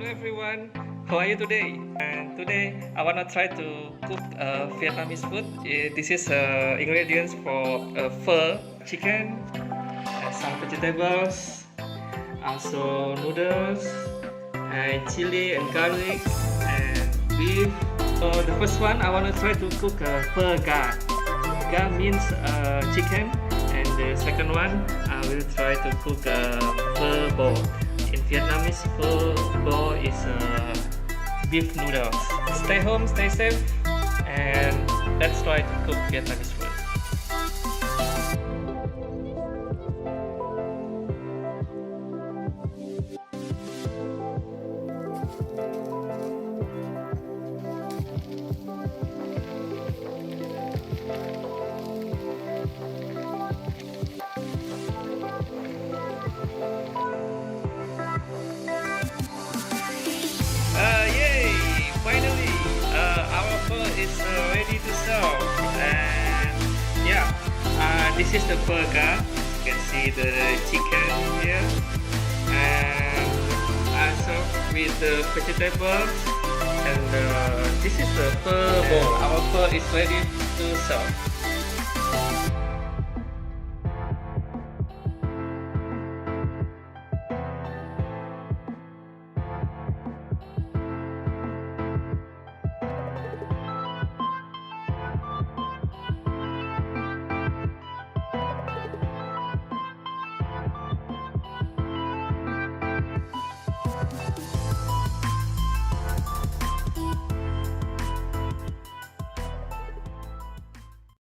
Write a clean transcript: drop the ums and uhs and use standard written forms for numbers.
Hello everyone, how are you today? And today I wanna try to cook Vietnamese food. This is ingredients for pho, chicken, some vegetables, also noodles, and chili and garlic, and beef. So the first one I wanna try to cook Pho Ga. Ga means chicken, and the second one I will try to cook Pho Bo. In Vietnamese, Pho Bo is beef noodles. Stay home, stay safe, and let's try to cook Vietnamese food. Yay! Finally, our pho is ready to serve. And yeah, this is the Pho Ga. You can see the chicken here, and also with the vegetables. And this is the Pho Bo. Our pho is ready to serve.